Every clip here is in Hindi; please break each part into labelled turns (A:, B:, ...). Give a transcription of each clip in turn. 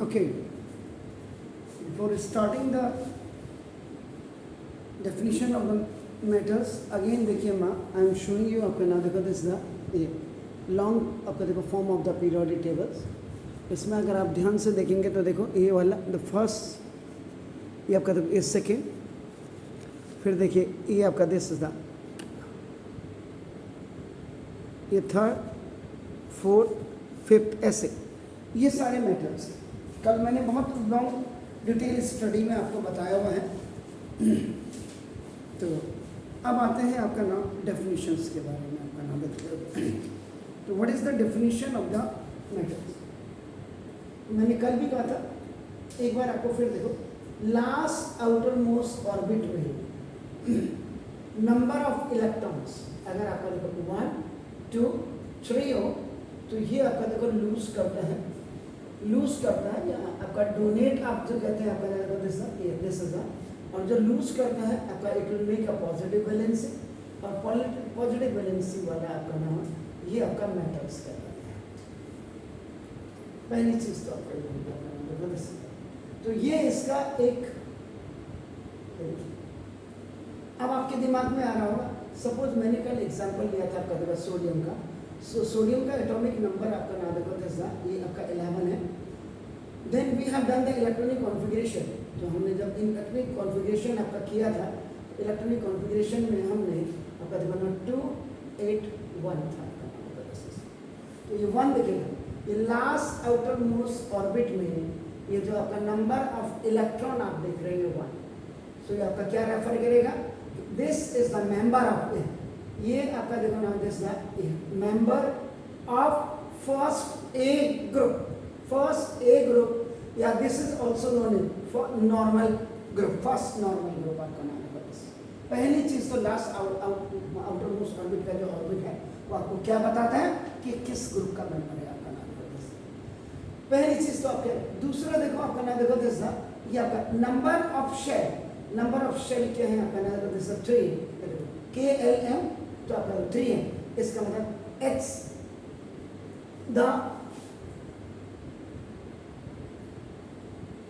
A: Okay, before starting the definition of the metals, again देखिए माँ, I am showing you आपका ना देखो this the long आपका देखो form of the periodic tables. इसमें अगर आप ध्यान से देखेंगे तो देखो ये वाला the first, ये आपका देखो ये second, फिर देखिए ये आपका this is the ये third, fourth, fifth ऐसे ये सारे मेटल्स हैं. कल मैंने बहुत लॉन्ग डिटेल स्टडी में आपको बताया हुआ है. तो अब आते हैं आपका नाम डेफिनेशंस के बारे में आपका नाम बताइए. तो what is the definition of the metals. मैंने कल भी कहा था, एक बार आपको फिर देखो, लास्ट आउटर मोस्ट ऑर्बिट में नंबर ऑफ इलेक्ट्रॉन्स अगर आपका देखो 1 2 3 हो तो ये आपका देखो लूज करता है या आपका डोनेट आप जो कहते हैं आपका देखो दिस इज और जो लूज करता है आपका it will make a positive valency और पॉजिटिव वैलेंसी वाला आपका नाम ये आपका मेटल्स कहता है. पहली चीज तो आपका तो ये इसका एक, अब आपके दिमाग में आ रहा होगा, सपोज मैंने कल एग्जांपल लिया था आपका देखो सोडियम का. सोडियम का एटॉमिक नंबर आपका नाम देखो ये आपका 11 है. Then we have done the electronic configuration. तो हमने जब इलेक्ट्रॉनिक कॉन्फ़िगरेशन आपका किया था, इलेक्ट्रॉनिक कॉन्फ़िगरेशन में हमने आपका देखो 281 था. तो ये 1 देखेगा, ये लास्ट आउटर मोस्ट ऑर्बिट में ये जो आपका नंबर ऑफ इलेक्ट्रॉन आप देख रहे हैं 1. सो ये आपका क्या रेफर करेगा, this is the member of ये आपका देखो नाम this member of first A group या this is also known as normal group. First normal group आपका नाम है. पहली चीज तो लास्ट आउटर मोस्ट ऑर्बिट का जो ऑर्बिट है वो आपको क्या बताता है कि किस ग्रुप का मेंबर है आपका नाम है. पहली चीज तो आपके. दूसरा देखो आपका नाम देखो दिस ये आपका नंबर ऑफ शेल क्या है आपका नाम दिस 3 KLM तो आपका 3 है. इसका मतलब X द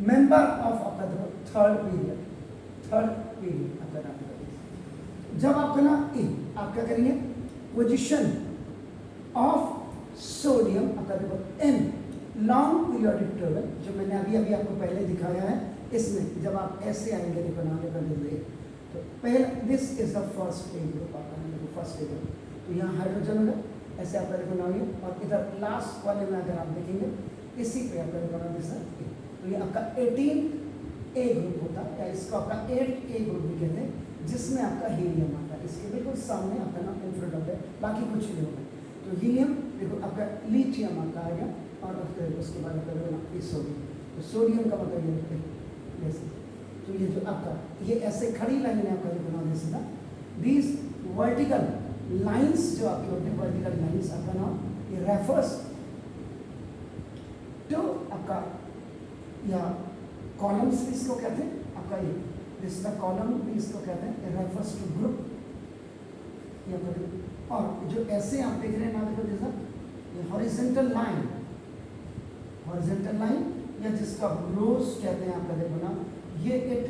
A: मेंबर ऑफ आपका थर्ड पीरियड आपका नाम. जब आपका ना आप क्या करेंगे, पोजीशन ऑफ सोडियम आपका देखो M लॉन्ग पीरियोडिक टेबल जो मैंने अभी आपको पहले दिखाया है. इसमें जब आप ऐसे आएंगे देखो नाम लेकर दे तो पहला this is the first A group आपका देखो फर्स्ट ए ग्रुप. तो यहाँ हाइड्रोजन होगा ऐसे आपका देखो नाम है. और इधर लास्ट वाले में अगर आप देखेंगे इसी पे आपका देखो नाम दिस. तो ये आपका 18 ए ग्रुप होता है या इसको आपका 8 ए ग्रुप भी कहते हैं, जिसमें आपका हीलियम आता है. इसके बिल्कुल सामने आपका नाम इंफ्रारेड है, बाकी कुछ नहीं होगा. तो हीलियम देखो आपका लिथियम आपका आ गया और उसके बाद आपका सोडियम. तो सोडियम का मतलब ये जैसे तो ये जो आपका ये ऐसे खड़ी लाइन है आपका जो बना जैसे ना दीज वर्टिकल लाइंस जो आपके होते हैं वर्टिकल लाइंस आपका नाम ये रेफर्स टू आपका या कॉलम्स भी इसको कहते हैं आपका ये दिस द कॉलम भी इसको कहते हैं. रेफर्स टू ग्रुप या और जो ऐसे आप देख रहे हैं ना देखो जैसा ये हॉरिजॉन्टल लाइन या जिसका रोज कहते हैं आपका देखो ना ये इट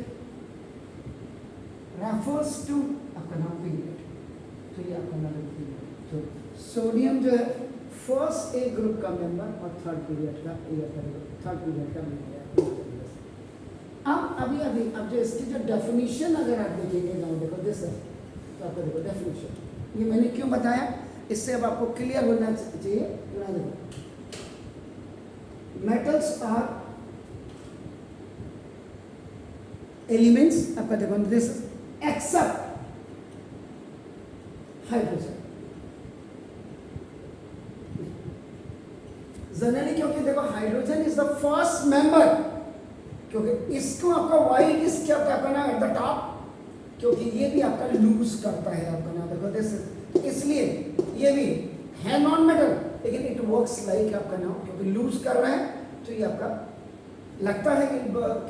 A: रेफर्स टू आपका नाम पीरियड. तो ये आपका नाम पीरियड. तो सोडियम जो है फर्स्ट ए ग्रुप का मेंबर और थर्ड पीरियड का मेंबर है. अब जो इसकी जो डेफिनेशन अगर आप देखेंगे ना देखो दिस है तो आपको देखो डेफिनेशन ये मैंने क्यों बताया, इससे अब आपको क्लियर होना चाहिए. देखो मेटल्स आर एलिमेंट्स आपका देखो दिस एक्सेप्ट हाइड्रोजन. जनरली क्योंकि देखो hydrogen is the first member, क्योंकि इसको आपका वाइट इस क्या करना एट द टॉप, क्योंकि ये भी आपका लूज करता है आपका नाम देखो दिस. इसलिए ये भी है नॉन मेटल लेकिन इट वर्क्स लाइक आपका नाम क्योंकि लूज कर रहा है. तो ये आपका लगता है कि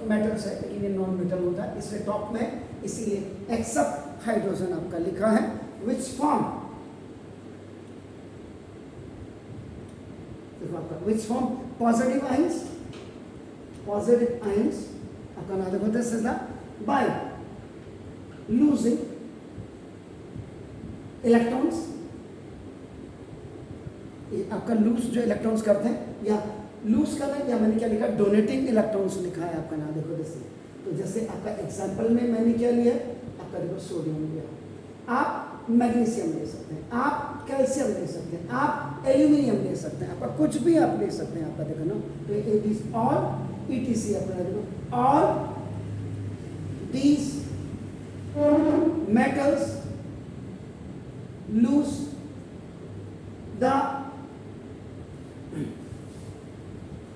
A: मेटल्स है लेकिन ये नॉन मेटल होता है, इसलिए टॉप में. इसीलिए एक्सेप्ट हाइड्रोजन आपका लिखा है which form which form positive ions positive ions, आपका नाम देखो, this is the by losing electrons, ये आपका लूज जो इलेक्ट्रॉन्स करते हैं या लूज कर रहे हैं, या मैंने क्या लिखा, डोनेटिंग इलेक्ट्रॉन्स लिखा है आपका नाम देखो जैसे। तो जैसे आपका एग्जांपल में मैंने क्या लिया, आपका देखो सोडियम लिया, आप मैग्नीशियम ले सकते हैं, आप कैल्शियम ले सकते हैं, आप एल्यूमिनियम ले सकते हैं, आपका कुछ भी आप ले सकते हैं आपका देखो ना। तो इट इज ऑल ईटीसी आपका देखो, all these metals lose the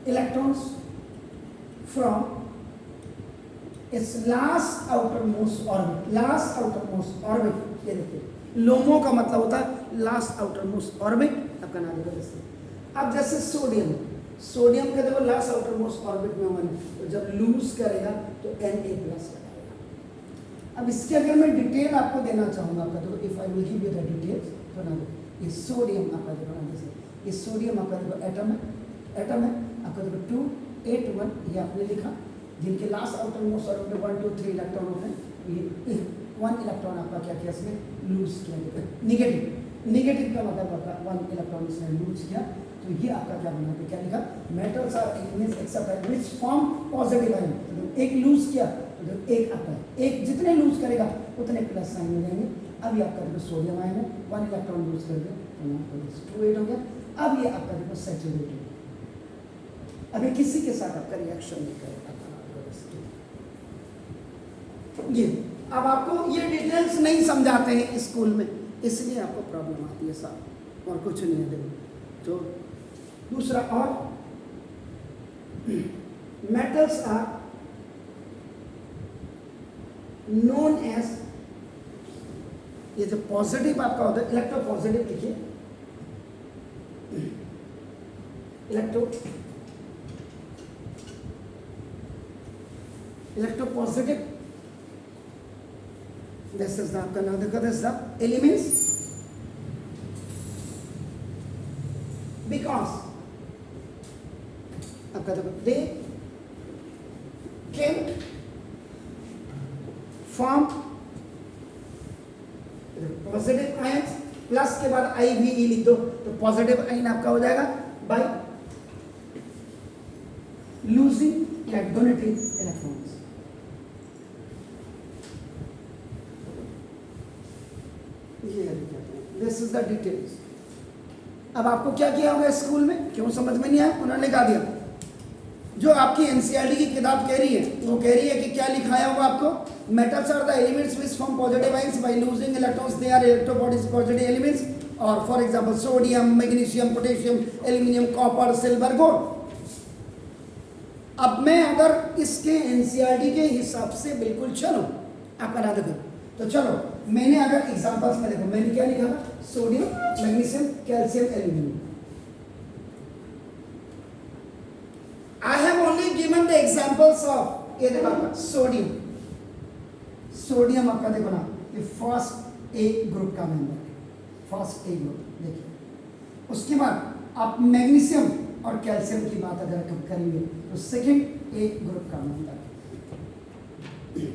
A: electrons from its last outermost orbit. last outermost orbit, ये देखिए लोमो का मतलब होता है लास्ट आउटरमोस्ट ऑर्बिट, आपका नाम देखो जैसे। अब जैसे सोडियम का देखो लास्ट आउटरमोस्ट ऑर्बिट में वन, तो जब लूज करेगा तो Na+ लगाएगा। अब इसके अगर मैं डिटेल आपको देना चाहूँगा आपका, देखो if I will give you the details, तो ना ये सोडियम आपका देखो ना जैसे, ये सोडियम आपका देखो एटम है आपका देखो 281, ये आपने लिखा, जिनके लास्ट आउटरमोस्ट ऑर्बिट में 1 2 3 इलेक्ट्रॉन होते हैं, ये 1 इलेक्ट्रॉन आपका क्या किया इसमें लूज किया, निगेटिव का मतलब आपका 1 इलेक्ट्रॉन इसने लूज किया। तो ये आपका क्या बना, क्या लिखा, metals are means except which form positive ion, तो एक लूज किया तो एक आता है, एक जितने लूज करेगा उतने प्लस साइन हो जाएंगे। अब ये आपका देखो सोडियम आयन है, 1 इलेक्ट्रॉन लूज कर दिया तो आपका 28 हो गया। अब ये आपका देखो सैचुरेटेड, अभी किसी के साथ आपका रिएक्शन नहीं करेगा। ये अब आपको ये डिटेल्स नहीं समझाते हैं स्कूल में, इसलिए आपको प्रॉब्लम आती है साहब, और कुछ नहीं है। देखो तो दूसरा, और मेटल्स आर नोन एज, ये जो पॉजिटिव आपका होता है इलेक्ट्रोपॉजिटिव, लिखिए इलेक्ट्रोपॉजिटिव, this is the आपका नाम देखो, this is the elements, because आपका देखो they can form positive ions, plus के बाद IVE लिख दो तो पॉजिटिव आयन आपका हो जाएगा बाय लूजिंग या donating electrons. This is the details. अब आपको क्या किया होगा स्कूल में, क्यों समझ में नहीं आया, उन्होंने लिखा दिया जो आपकी एनसीईआरटी की किताब कह रही है, वो कह रही है कि क्या लिखाया होगा आपको, metals are the elements which form positive ions by losing electrons, they are electropositive elements, और for example sodium, magnesium, potassium, aluminium, copper, silver, gold. अब मैं अगर इसके एनसीईआरटी के हिसाब से बिल्कुल चलो आपका ना देखो, तो चलो मैंने अगर एग्जांपल्स में देखो, मैंने क्या लिखा था, sodium, magnesium, calcium, aluminium. I have only given the examples of, ये देखो आपका सोडियम आपका देखो ना, ये फर्स्ट ए ग्रुप का मेंबर है, फर्स्ट ए ग्रुप देखिए। उसके बाद आप मैग्नीशियम और कैल्शियम की बात अगर करेंगे तो सेकंड ए ग्रुप का मेंबर है।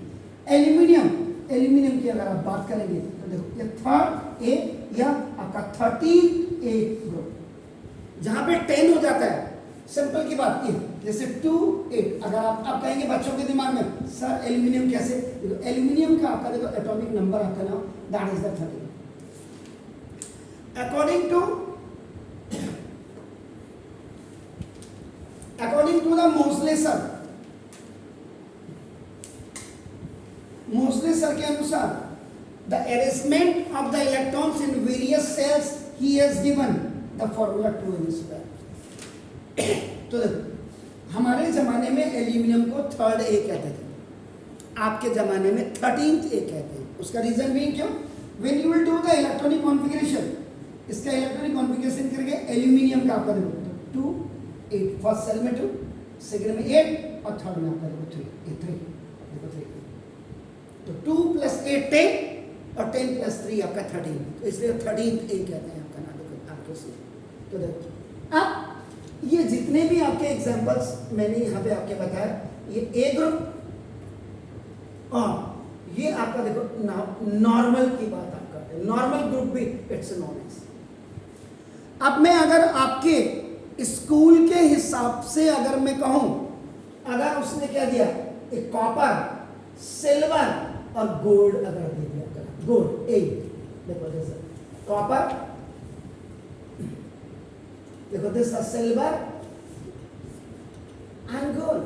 A: एल्यूमिनियम की अगर आप बात करेंगे तो देखो ये थर्ड ए या आपका 13 ए ग्रुप, जहां पे 10 हो जाता है, सिंपल की बात ये, जैसे 2 8। अगर आप कहेंगे बच्चों के दिमाग में सर एल्यूमिनियम कैसे, एल्यूमिनियम का आपका देखो एटॉमिक नंबर आपका नाम that is the 13। According to the Moseley sir के अनुसार, the arrangement of the electrons in various shells he has given the formula 2n²। तो हमारे जमाने में एल्यूमिनियम को थर्ड ए कहते थे, आपके जमाने में 13th ए कहते हैं। उसका रीजन भी क्यों, when you will do the electronic configuration, इसका इलेक्ट्रॉनिक कॉन्फ़िगरेशन करके एल्यूमिनियम का आपका देखो 2 8, फर्स्ट सेल में 2, सेकंड में 8 और थर्ड में आपका देखो 3 देखो 3, तो 2 + 8 10 और 10 + 3 आपका 13, तो इसलिए 13th ए कहते हैं आपका नाम देखो आपके से। तो देखो अब ये जितने भी आपके एग्जांपल्स मैंने यहाँ पे आपके बताया, ये ए ग्रुप और ये आपका देखो नॉर्मल की बात आप करते हैं, नॉर्मल ग्रुप भी इट्स नॉन एज। अब मैं अगर आपके स्कूल के हिसाब से अगर मैं कहूं, अगर उसने क्या दिया, एक कॉपर, सिल्वर और गोल्ड अगर दे दिया, गोल्ड ए, देखो जैसे कॉपर, देखो दिस सिल्वर एंड गोल्ड।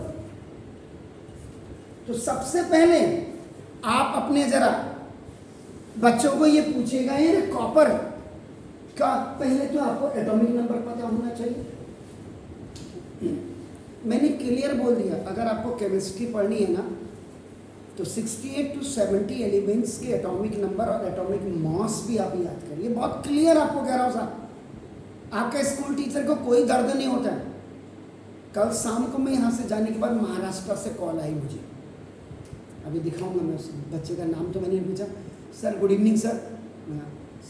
A: तो सबसे पहले आप अपने जरा बच्चों को ये पूछेगा, ये कॉपर का पहले तो आपको एटॉमिक नंबर पता होना चाहिए। मैंने क्लियर बोल दिया, अगर आपको केमिस्ट्री पढ़नी है ना तो 68 to 70 एलिमेंट्स के एटॉमिक नंबर और एटॉमिक मास भी आप याद करिए। बहुत क्लियर आपको कह रहा हूँ साहब, आपके स्कूल टीचर को कोई दर्द नहीं होता है। कल शाम को मैं यहाँ से जाने के बाद महाराष्ट्र से कॉल आई मुझे, अभी दिखाऊंगा मैं उस बच्चे का नाम तो मैंने नहीं पूछा। Sir good evening sir,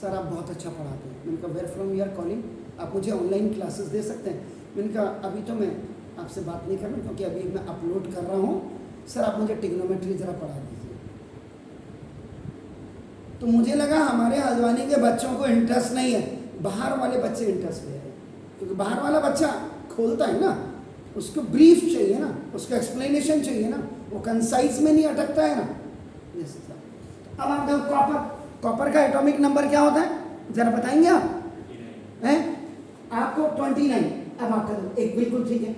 A: sir आप बहुत अच्छा पढ़ाते हैं। मैंने कहा where from you are calling, आप मुझे ऑनलाइन क्लासेस दे सकते हैं? मैंने कहा अभी तो मैं आपसे बात नहीं कर रहा क्योंकि अभी मैं अपलोड कर रहा हूँ, सर आप मुझे ट्रिग्नोमेट्री ज़रा पढ़ा दीजिए। तो मुझे लगा हमारे हल्द्वानी के बच्चों को इंटरेस्ट नहीं है, बाहर वाले बच्चे इंटरेस्ट ले रहे हैं, क्योंकि बाहर वाला बच्चा खोलता है ना, उसको ब्रीफ चाहिए ना, उसका एक्सप्लेनेशन चाहिए ना, वो कंसाइज में नहीं अटकता है ना। अब आप देखो कॉपर, कॉपर का एटॉमिक नंबर क्या होता है जरा बताएंगे आप? हैं आपको 29। अब आपका एक बिल्कुल ठीक है।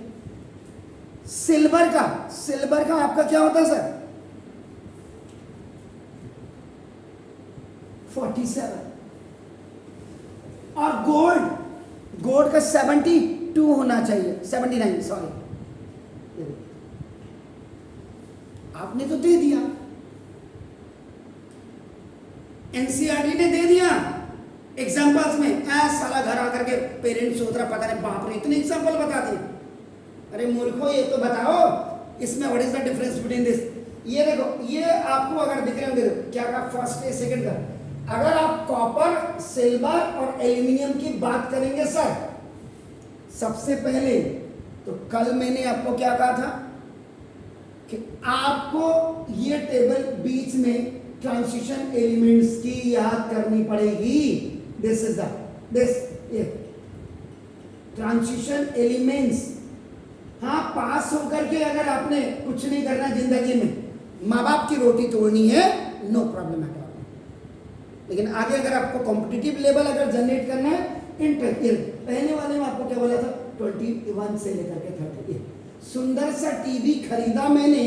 A: सिल्वर का, सिल्वर का आपका क्या होता है सर? 47। और गोल्ड, गोल्ड का 72 होना चाहिए, 79 सॉरी। आपने तो दे दिया, एनसीईआरटी ने दे दिया एग्जाम्पल्स में। साला घर आकर के पेरेंट्स सोच रहा पता नहीं बाप रे इतने एग्जाम्पल बता दिए। अरे मूर्खो ये तो बताओ इसमें what is the difference between this. ये देखो, ये आपको अगर दिख रहे होंगे क्या कहा, फर्स्ट है सेकंड का। अगर आप कॉपर, सिल्वर और एल्यूमिनियम की बात करेंगे सर, सबसे पहले तो कल मैंने आपको क्या कहा था कि आपको ये टेबल बीच में ट्रांजिशन एलिमेंट्स की याद करनी पड़ेगी। This is this transition elements. हाँ, पास होकर के अगर आपने कुछ नहीं करना जिंदगी में, माँ बाप की रोटी तोड़नी है, नो प्रॉब्लम है। लेकिन आगे अगर आपको कॉम्पिटिटिव लेवल अगर जनरेट करना है, पहले वाले में आपको क्या बोला था, 21 से लेकर के 30। सुंदर सा टीवी खरीदा मैंने,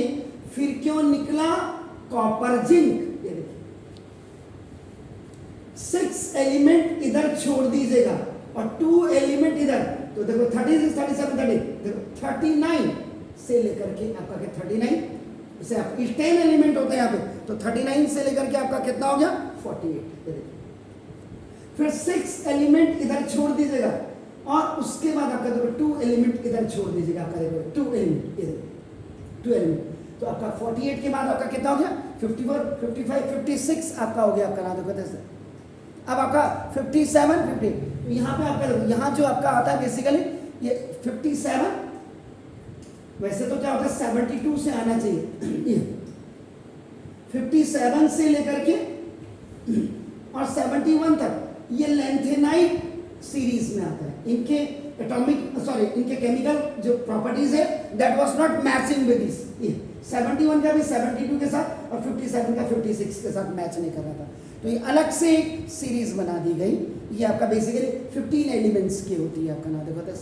A: फिर क्यों निकला कॉपर जिंक। 6 एलिमेंट इधर छोड़ दीजिएगा और 2 एलिमेंट इधर, तो देखो 36, 37, 30, देखो 39 से लेकर के आपका क्या 39 से आप 10 एलिमेंट होते हैं यहाँ पे, तो 39 से लेकर के आपका कितना हो गया 48। फिर 6 एलिमेंट इधर छोड़ दीजिएगा और उसके बाद आपका देखो 2 एलिमेंट इधर छोड़ दीजिएगा, आपका देखो 2 एलिमेंट इधर, 2 एलिमेंट, तो आपका 48 के बाद आपका कितना हो गया 54, 55, 56 आपका हो गया आपका ना देखो जैसे। अब आपका 57, 50, तो यहाँ पे आपका देखो, यहाँ जो आपका आता है बेसिकली ये 57, वैसे तो क्या होता है 72 से आना चाहिए, 57 से लेकर के और 71 तक ये लेंथेनाइट सीरीज में आता है। इनके एटॉमिक सॉरी इनके केमिकल जो प्रॉपर्टीज है that was not matching with this. 71 का भी 72 के साथ और 57 का 56 के साथ मैच नहीं कर रहा था, तो ये अलग से एक सीरीज बना दी गई। ये आपका बेसिकली 15 एलिमेंट्स की होती है आपका ना देखो दस।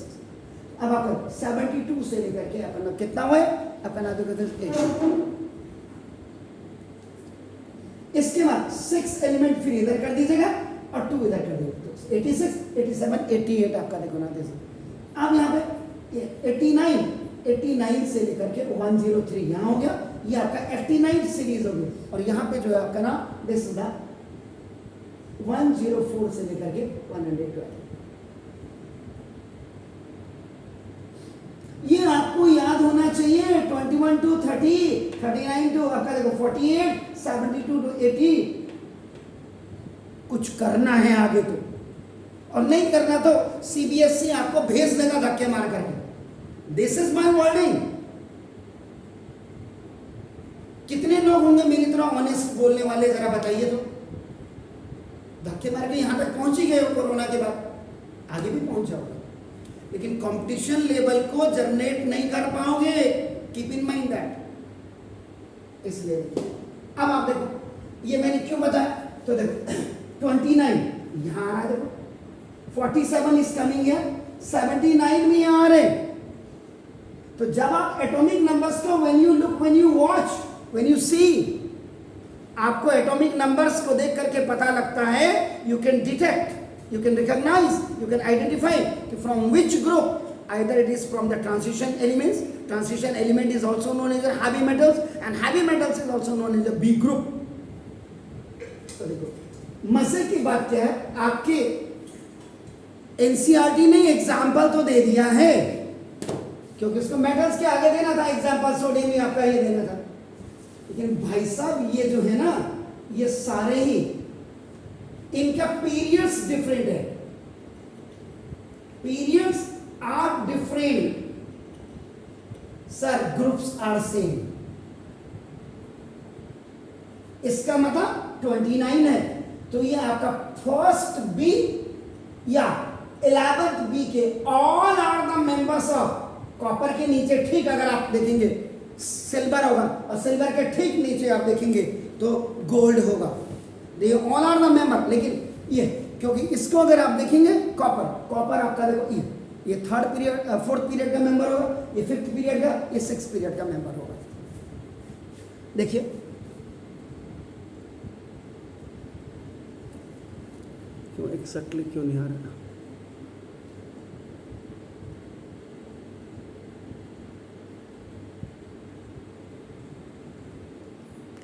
A: अब आपका 72 से लेकर के आपका ना कितना हुआ है आपका ना देखो दस। इसके बाद 6 एलिमेंट फिर इधर कर दीजिएगा और 2 इधर कर दीजिएगा, 86, 87, 88 आपका देखो ना दीजिए। अब यहाँ पे 89 से लेकर के 103 यहाँ हो गया, ये आपका 89 सीरीज हो गई। और यहाँ पे जो है आपका ना दिस इज 104 से लेकर के 112। ये आपको याद होना चाहिए। 21 to 30, 39 to आपका देखो 48, 72 to 80। कुछ करना है आगे तो और नहीं करना तो सीबीएसई आपको भेज देगा धक्के मार करके। This is my wording. कितने लोग होंगे मेरी तरह ऑनेस्ट बोलने वाले, जरा बताइए तो। धक्के मार के यहां तक पहुंच ही गए हो कोरोना के बाद, आगे भी पहुंच जाओगे, लेकिन कंपटीशन लेवल को जनरेट नहीं कर पाओगे। Keep in mind that. इसलिए अब आप देखो, ये मैंने क्यों बताया, तो देखो 29 यहां आ रहा है, देखो 47 इज कमिंग है, 79 में यहां आ रहे। तो जब आप एटॉमिक नंबर्स को when you look, when you watch, when you see, आपको एटॉमिक नंबर्स को देख करके पता लगता है, you can detect, you can recognize, you can identify from which group, either it is from the transition elements. Transition element is also known as the heavy metals, and heavy metals is also known as the B group. तो देखो मजे की बात क्या है, आपके एनसीईआरटी ने एग्जाम्पल तो दे दिया है, क्योंकि उसको मेटल्स के आगे देना था एग्जाम्पल, सोडियम में आपका ये देना था, लेकिन भाई साहब ये जो है ना, ये सारे ही इनका पीरियड्स डिफरेंट है, periods are different sir, groups are same. इसका मतलब 29 है, तो ये आपका फर्स्ट बी या 11th बी के all are the members of, copper के नीचे ठीक अगर आप देखेंगे सिल्वर होगा, और सिल्वर के ठीक नीचे आप देखेंगे तो गोल्ड होगा। They all are the member, लेकिन ये क्योंकि इसको अगर आप देखेंगे कॉपर, कॉपर आपका देखो ये थर्ड पीरियड, फोर्थ पीरियड का मेंबर होगा, ये फिफ्थ पीरियड का, ये सिक्स्थ पीरियड का मेंबर होगा। देखिए क्यों एग्जैक्टली क्यों नहीं आ रहा,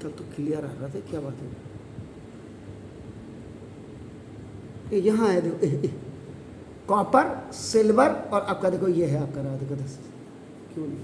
A: कल तो क्लियर आ रहा था, क्या बात है। यहाँ है देखो कॉपर, सिल्वर और आपका देखो ये है आपका, देखो क्यों नहीं